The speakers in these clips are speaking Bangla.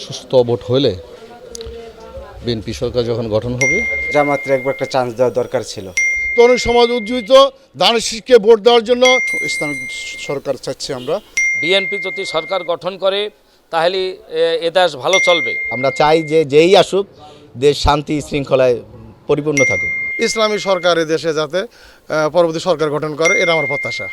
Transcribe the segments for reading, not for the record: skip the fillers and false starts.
সুস্থ ভোট হলে বিএনপি সরকার যখন গঠন হবে জামাতের একবার একটা চান্স দেওয়া দরকার ছিল। তরুণ সমাজ উজ্জীবিত দানের শীষকে ভোট দেওয়ার জন্য ইসলামিক সরকার চাচ্ছি আমরা। বিএনপি যদি সরকার গঠন করে তাহলে এ দেশ ভালো চলবে। আমরা চাই যে যেই আসুক দেশ শান্তি শৃঙ্খলায় পরিপূর্ণ থাকুক। ইসলামী সরকার দেশে যাতে পরবর্তী সরকার গঠন করে, এটা আমার প্রত্যাশা।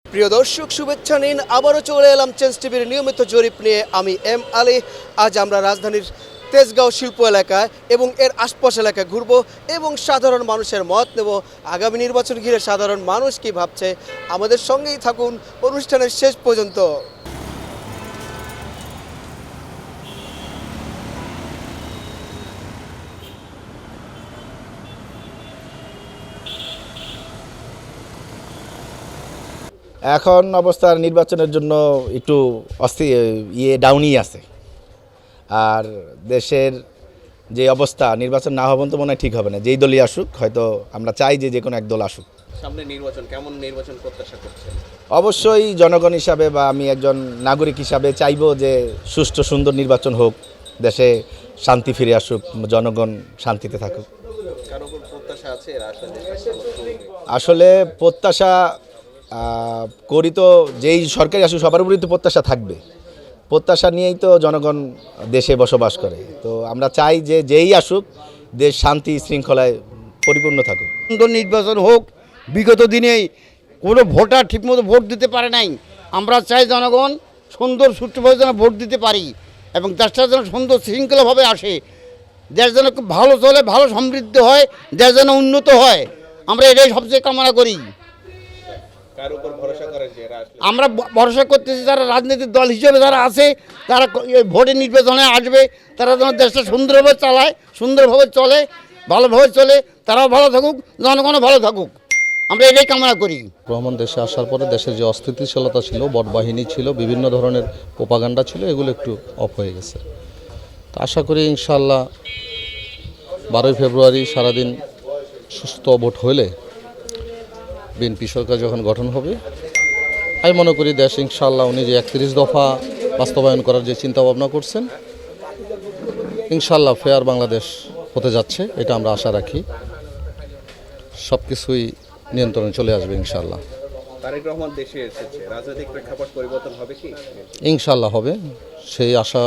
প্রিয় দর্শক, শুভেচ্ছা নিন। আবারও চলে এলাম চেঞ্জ টিভির নিয়মিত জরিপ নিয়ে। আমি এম আলী। আজ আমরা রাজধানীর তেজগাঁও শিল্প এলাকায় এবং এর আশপাশ এলাকায় ঘুরব এবং সাধারণ মানুষের মত নেব। আগামী নির্বাচন ঘিরে সাধারণ মানুষ কি ভাবছে, আমাদের সঙ্গেই থাকুন অনুষ্ঠানের শেষ পর্যন্ত। এখন অবস্থার নির্বাচনের জন্য একটু ডাউনই আছে। আর দেশের যে অবস্থা, নির্বাচন না হবেন তো মনে হয় ঠিক হবে না। যেই দলই আসুক, হয়তো আমরা চাই যে কোনো এক দল আসুক। সামনে নির্বাচন, কেমন নির্বাচন প্রত্যাশা করছেন? অবশ্যই জনগণ হিসাবে বা আমি একজন নাগরিক হিসাবে চাইবো যে সুষ্ঠু সুন্দর নির্বাচন হোক, দেশে শান্তি ফিরে আসুক, জনগণ শান্তিতে থাকুক। আসলে প্রত্যাশা করি তো, যেই সরকারি আসুক সবার উপরেই তো প্রত্যাশা থাকবে। প্রত্যাশা নিয়েই তো জনগণ দেশে বসবাস করে। তো আমরা চাই যে যেই আসুক দেশ শান্তি শৃঙ্খলায় পরিপূর্ণ থাকুক। সুন্দর নির্বাচন হোক। বিগত দিনেই কোনো ভোটার ঠিকমতো ভোট দিতে পারে নাই। আমরা চাই জনগণ সুন্দর সুষ্ঠুভাবে যেন ভোট দিতে পারি এবং দেশটা যেন সুন্দর শৃঙ্খলাভাবে আসে। দেশ যেন খুব ভালো চলে, ভালো সমৃদ্ধ হয়, দেশ যেন উন্নত হয়। আমরা এটাই সবচেয়ে কামনা করি। আমরা ভরসা করতেছি যারা রাজনৈতিক দল হিসেবে যারা আছে, তারা ভোটের নির্বাচনে আসবে, তারা যেন দেশটা সুন্দরভাবে চালায়, সুন্দরভাবে চলে, ভালোভাবে চলে, তারাও ভালো থাকুক, জনগণও ভালো থাকুক। আমরা এটাই কামনা করি। রহমান দেশে আসার পরে দেশের যে অস্থিতিশীলতা ছিল, বটবাহিনী ছিল, বিভিন্ন ধরনের প্রোপাগান্ডা ছিল, এগুলো একটু অফ হয়ে গেছে। তো আশা করি ইনশাআল্লাহ 12ই ফেব্রুয়ারি সারাদিন সুস্থ ভোট হলে বিএনপি সরকার যখন গঠন হবে, আমি মনে করি দেশ ইনশাআল্লাহ উনি যে 31 দফা বাস্তবায়ন করার যে চিন্তা ভাবনা করছেন, ইনশাআল্লাহ ফেয়ার বাংলাদেশ হতে যাচ্ছে, এটা আমরা আশা রাখি। সব কিছুই নিয়ন্ত্রণে চলে আসবে ইনশাআল্লাহ। তারেক রহমান দেশে এসেছে, রাজনৈতিক প্রেক্ষাপট পরিবর্তন হবে কি? ইনশাআল্লাহ হবে, সেই আশা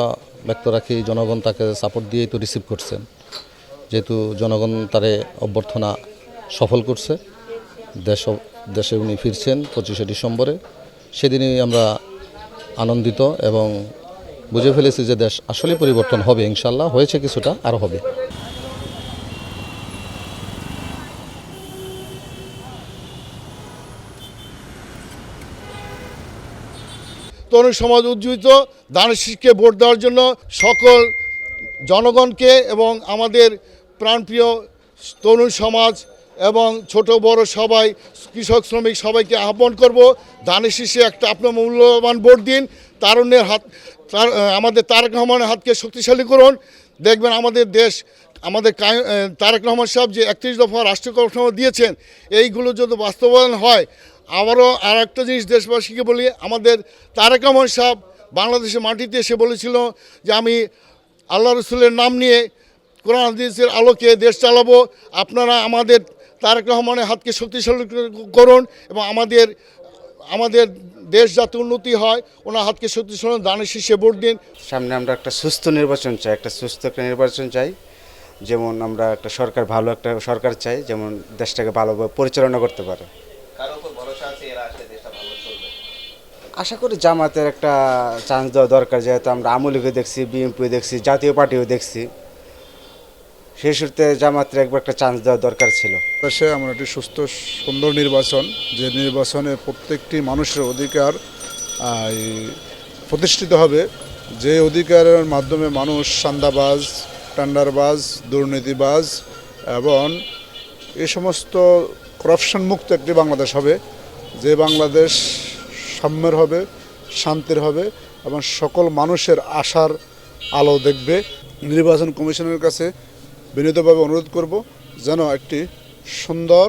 ব্যক্ত রাখি। জনগণ তাকে সাপোর্ট দিয়েই তো রিসিভ করছেন, যেহেতু জনগণ তারে অভ্যর্থনা সফল করছে। দেশে উনি ফিরছেন 25শে ডিসেম্বরে। সেদিনই আমরা আনন্দিত এবং বুঝে ফেলেছি যে দেশ আসলে পরিবর্তন হবে ইনশাআল্লাহ। হয়েছে কিছুটা, আরও হবে। তরুণ সমাজ উজ্জীবিত দানের শীষকে ভোট দেওয়ার জন্য সকল জনগণকে এবং আমাদের প্রাণপ্রিয় তরুণ সমাজ এবং ছোট বড় সবাই, কৃষক শ্রমিক সবাইকে আহ্বান করব, দানের শীষে একটা আপনার মূল্যবান ভোট দিন। তারুণ্যের হাত, আমাদের তারেক রহমানের হাতকে শক্তিশালী করুন। দেখবেন আমাদের দেশ, আমাদের তারেক রহমান সাহেব যে 31 দফা রাষ্ট্রীয় কাঠামো দিয়েছেন, এইগুলো যদি বাস্তবায়ন হয়, আবারও আর একটা জিনিস দেশবাসীকে বলি, আমাদের তারেক রহমান সাহেব বাংলাদেশের মাটিতে এসে বলেছিল যে আমি আল্লাহ রসুলের নাম নিয়ে কোরআন হাদিসের আলোকে দেশ চালাবো। আপনারা আমাদের তারেক রহমানের হাতকে শক্তিশালী করুন এবং আমাদের দেশ যাতে উন্নতি হয়, ওনার হাতকে শক্তিশালী দানের শীষে ভোট দিন। সামনে আমরা একটা সুস্থ নির্বাচন চাই, একটা নির্বাচন চাই। যেমন আমরা একটা সরকার, ভালো একটা সরকার চাই, যেমন দেশটাকে ভালোভাবে পরিচালনা করতে পারে। আশা করি জামাতের একটা চান্স দেওয়া দরকার, যেহেতু আমরা আওয়ামী লীগও দেখছি, বিএনপিও দেখছি, জাতীয় পার্টিও দেখছি। সেই সূত্রে জামাতের একবার একটা চান্স দেওয়া দরকার ছিল। দেশে এমন একটি সুস্থ সুন্দর নির্বাচন, যে নির্বাচনে প্রত্যেকটি মানুষের অধিকার প্রতিষ্ঠিত হবে, যে অধিকারের মাধ্যমে মানুষ চাঁদাবাজ, টেন্ডারবাজ, দুর্নীতিবাজ এবং এই সমস্ত করাপশন মুক্ত একটি বাংলাদেশ হবে, যে বাংলাদেশ সাম্যের হবে, শান্তির হবে এবং সকল মানুষের আশার আলো দেখবে। নির্বাচন কমিশনের কাছে বিনীতভাবে অনুরোধ করব যেন একটি সুন্দর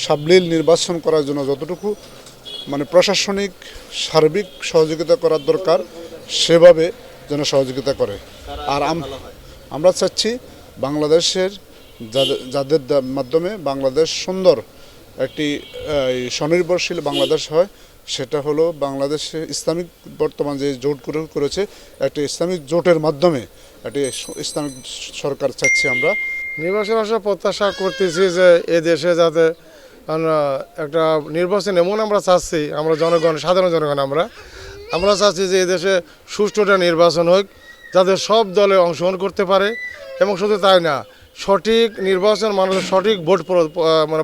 সাবলীল নির্বাচন করার জন্য যতটুকু মানে প্রশাসনিক সার্বিক সহযোগিতা করার দরকার, সেভাবে যেন সহযোগিতা করে। আর আমরা চাচ্ছি বাংলাদেশের যাদের মাধ্যমে বাংলাদেশ সুন্দর একটি স্বনির্ভরশীল বাংলাদেশ হয়, সেটা হলো বাংলাদেশে ইসলামিক বর্তমান যে জোট করেছে, একটি ইসলামিক জোটের মাধ্যমে একটি ইসলামিক সরকার চাচ্ছি আমরা। নির্বাচন আসলে প্রত্যাশা করতেছি যে এ দেশে যাতে একটা নির্বাচন এমন আমরা চাচ্ছি, আমরা জনগণ, সাধারণ জনগণ আমরা চাচ্ছি যে এই দেশে সুষ্ঠুটা নির্বাচন হোক, যাতে সব দলে অংশগ্রহণ করতে পারে, এবং শুধু তাই না, সঠিক নির্বাচন মানুষের সঠিক ভোট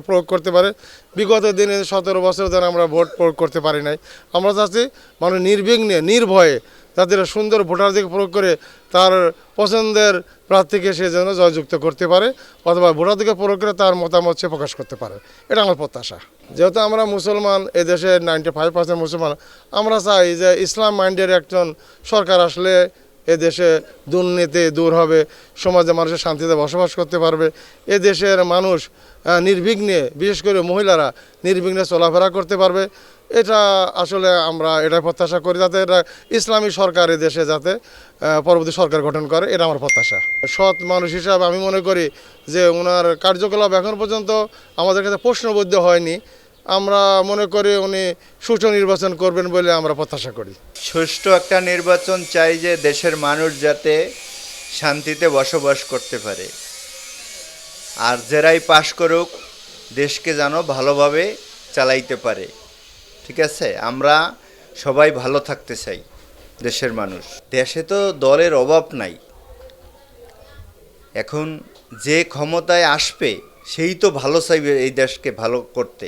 প্রয়োগ করতে পারে। বিগত দিনে 17 বছর ধরে আমরা ভোট প্রয়োগ করতে পারি নাই। আমরা চাচ্ছি মানুষ নির্বিঘ্নে নির্ভয়ে যাতে সুন্দর ভোটাধিকার প্রয়োগ করে তার পছন্দের প্রার্থীকে সে যেন জয়যুক্ত করতে পারে, অথবা ভোটাধিকার প্রয়োগ করে তার মতামত সে প্রকাশ করতে পারে। এটা আমার প্রত্যাশা। যেহেতু আমরা মুসলমান, এদেশে 95% মুসলমান, আমরা চাই যে ইসলাম মাইন্ডের একজন সরকার আসলে এদেশে দুর্নীতি দূর হবে, সমাজে মানুষের শান্তিতে বসবাস করতে পারবে, এদেশের মানুষ নির্বিঘ্নে, বিশেষ করে মহিলারা নির্বিঘ্নে চলাফেরা করতে পারবে। এটা আসলে আমরা এটা প্রত্যাশা করি, যাতে এটা ইসলামী সরকার দেশে যাতে পরবর্তী সরকার গঠন করে, এটা আমার প্রত্যাশা। সৎ মানুষ হিসাবে আমি মনে করি যে ওনার কার্যকলাপ এখন পর্যন্ত আমাদের কাছে প্রশ্নবদ্ধ হয়নি। আমরা মনে করি উনি সুষ্ঠু নির্বাচন করবেন বলে আমরা প্রত্যাশা করি। সুষ্ঠু একটা নির্বাচন চাই, যে দেশের মানুষ যাতে শান্তিতে বসবাস করতে পারে, আর যারাই পাশ করুক দেশকে যেন ভালোভাবে চালাইতে পারে। ঠিক আছে, আমরা সবাই ভালো থাকতে চাই, দেশের মানুষ। দেশে তো দলের অভাব নাই, এখন যে ক্ষমতায় আসবে সেই তো ভালো চাইবে এই দেশকে ভালো করতে।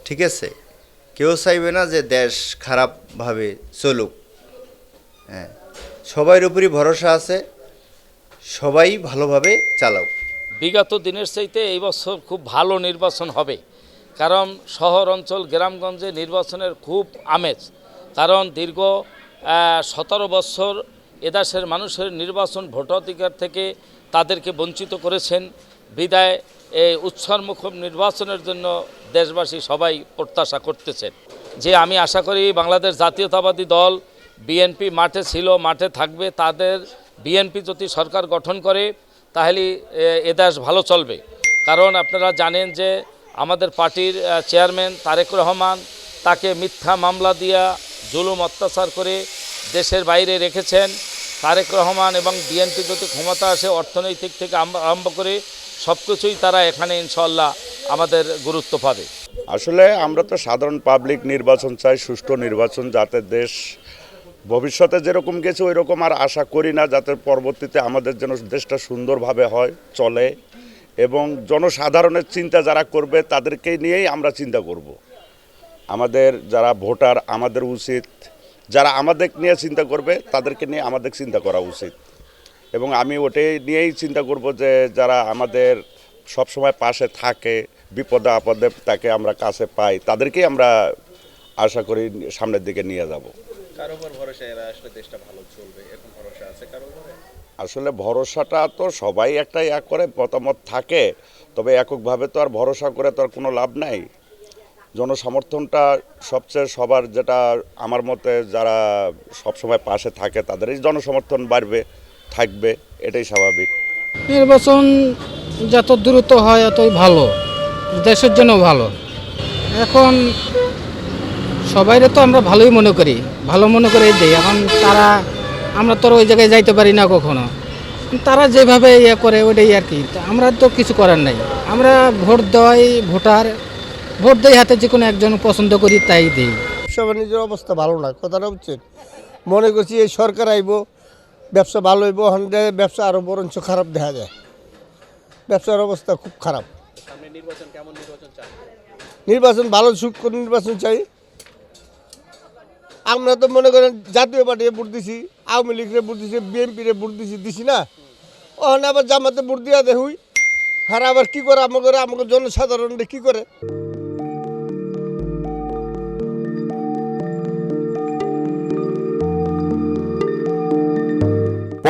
ঠিক আছে, কেউ চাইবে না যে দেশ খারাপভাবে চলুক। হ্যাঁ, সবার উপরই ভরসা আছে, সবাই ভালোভাবে চালাও। বিগত দিনের চাইতে এই বছর খুব ভালো নির্বাচন হবে, কারণ শহর অঞ্চল গ্রামগঞ্জে নির্বাচনের খুব আমেজ। কারণ দীর্ঘ 17 বছর এদেশের মানুষের নির্বাচন ভোটাধিকার থেকে তাদেরকে বঞ্চিত করেছেন, বিদায় এই উৎসবমুখর নির্বাচনের জন্য দেশবাসী সবাই প্রত্যাশা করতেছেন। যে আমি আশা করি বাংলাদেশ জাতীয়তাবাদী দল বিএনপি মাঠে ছিল, মাঠে থাকবে। তাদের বিএনপি যদি সরকার গঠন করে তাহলে এদেশ ভালো চলবে। কারণ আপনারা জানেন যে আমাদের পার্টির চেয়ারম্যান তারেক রহমান, তাকে মিথ্যা মামলা দিয়া জুলুম অত্যাচার করে দেশের বাইরে রেখেছেন। তারেক রহমান এবং বিএনপি যদি ক্ষমতা আসে, অর্থনৈতিক থেকে আরম্ভ করে সব কিছুই তারা এখানে ইনশাল্লাহ আমাদের গুরুত্ব পাবে। আসলে আমরা তো সাধারণ পাবলিক নির্বাচন চাই, সুষ্ঠু নির্বাচন, যাতে দেশ ভবিষ্যতে যেরকম গেছে ওই রকম আর আশা করি না, যাতে পরবর্তীতে আমাদের যেন দেশটা সুন্দরভাবে হয়, চলে, এবং জনসাধারণের চিন্তা যারা করবে তাদেরকে নিয়েই আমরা চিন্তা করব। আমাদের যারা ভোটার, আমাদের উচিত যারা আমাদের নিয়ে চিন্তা করবে তাদেরকে নিয়ে আমাদের চিন্তা করা উচিত, এবং আমি ওটাই নিয়েই চিন্তা করব যে যারা আমাদের সবসময় পাশে থাকে, বিপদে আপদে তাকে আমরা কাছে পাই, তাদেরকেই আমরা আশা করি সামনের দিকে নিয়ে যাব। কার উপর ভরসা এরা আসলে দেশটা ভালো চলবে, এরকম ভরসা আছে কারো উপরে? আসলে ভরসাটা তো সবাই একটা করে মতামত থাকে, তবে এককভাবে তো আর ভরসা করে তো আর কোনো লাভ নাই। জনসমর্থনটা সবচেয়ে সবার, যেটা আমার মতে যারা সবসময় পাশে থাকে তাদেরই জনসমর্থন বাড়বে, থাকবে, এটাই স্বাভাবিক। নির্বাচন যত দ্রুত হয় ততই ভালো, দেশের জন্য ভালো। এখন সবাইরে তো আমরা ভালোই মনে করি, ভালো মনে করে দিই। এখন তারা, আমরা তো ওই জায়গায় যাইতে পারি না কখনো, তারা যেভাবে ইয়ে করে ওইটাই আর কি। আমরা তো কিছু করার নাই, আমরা ভোট দেওয়াই ভোটার, ভোট দেই হাতে যে কোনো একজন পছন্দ করি তাই দিই। ব্যবসা বাণিজ্যের অবস্থা ভালো না, কথাটা হচ্ছে মনে করছি এই সরকার আইব ব্যবসা ভালো হইব, ব্যবসা আরও বরঞ্চ খারাপ দেখা যায়, ব্যবসার অবস্থা খুব খারাপ। নির্বাচন কেমন নির্বাচন চাই? নির্বাচন ভালো সুষ্ঠু নির্বাচন চাই। আমরা তো মনে করেন জাতীয় পার্টিতে ভোট দিছি, আওয়ামী লীগরে ভোট দিছি, বিএনপিরে ভোট দিছি না, ওখানে আবার জামাতে ভোট দিয়া দেখুই, হ্যাঁ আবার কী করে আমাকে জনসাধারণরা কী করে।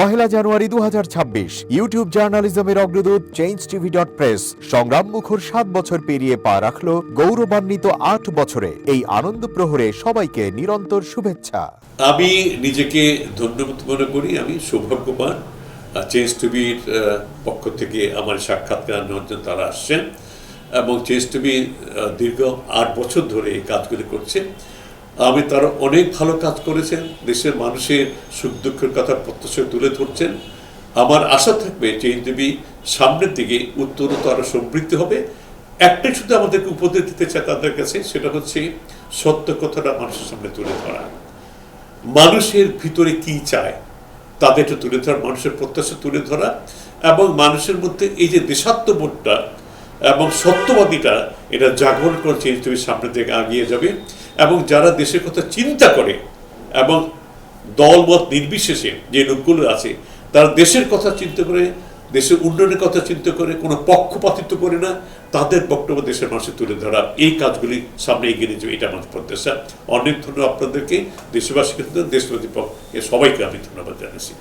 1 জানুয়ারি 2026 ইউটিউব জার্নালিজমের অগ্রদূত change.tv.press সংগ্রাম মুখর 7 বছর পেরিয়ে পা রাখলো গৌরবান্বিত 8 বছরে। এই আনন্দ প্রহরে সবাইকে নিরন্তর শুভেচ্ছা। আমি নিজেকে ধন্যবাদ মনে করি, আমি সৌভাগ্যবান চেঞ্জ টিভির পক্ষ থেকে আমার সাক্ষাৎকার নেওয়ার জন্য তারা আসছেন এবং চেঞ্জ টিভি দীর্ঘ 8 বছর ধরে এই কাজগুলি করছে। আমি তারা অনেক ভালো কাজ করেছেন, দেশের মানুষের সুখ দুঃখের কথা প্রত্যক্ষ তুলে ধরছেন। আমার আশা থাকবে চেঞ্জ টিভি সামনের দিকে উত্তরোত্তর আরও সমৃদ্ধ হবে। একটাই শুধু আমাদেরকে উপদেশ দিতে চাই তাদের কাছে, সেটা হচ্ছে সত্য কথাটা মানুষের সামনে তুলে ধরা, মানুষের ভিতরে কি চায় তাদেরটা তুলে ধরা, মানুষের প্রত্যাশা তুলে ধরা এবং মানুষের মধ্যে এই যে দেশাত্মবোধটা এবং সত্যবাদীটা এটা জাগরণ করে চেঞ্জ টিভির সামনের দিকে এগিয়ে যাবে। এবং যারা দেশের কথা চিন্তা করে এবং দলমত নির্বিশেষে যে লোকগুলো আছে তারা দেশের কথা চিন্তা করে, দেশের উন্নয়নের কথা চিন্তা করে, কোনো পক্ষপাতিত্ব করে না, তাদের বক্তব্য দেশের মানুষে তুলে ধরা, এই কাজগুলি সামনে এগিয়ে নিয়ে যাবে, এটা আমাদের প্রত্যাশা। অনেক ধন্যবাদ আপনাদেরকে, দেশবাসীকে, দেশবাসী সবাইকে আমি ধন্যবাদ জানাচ্ছি।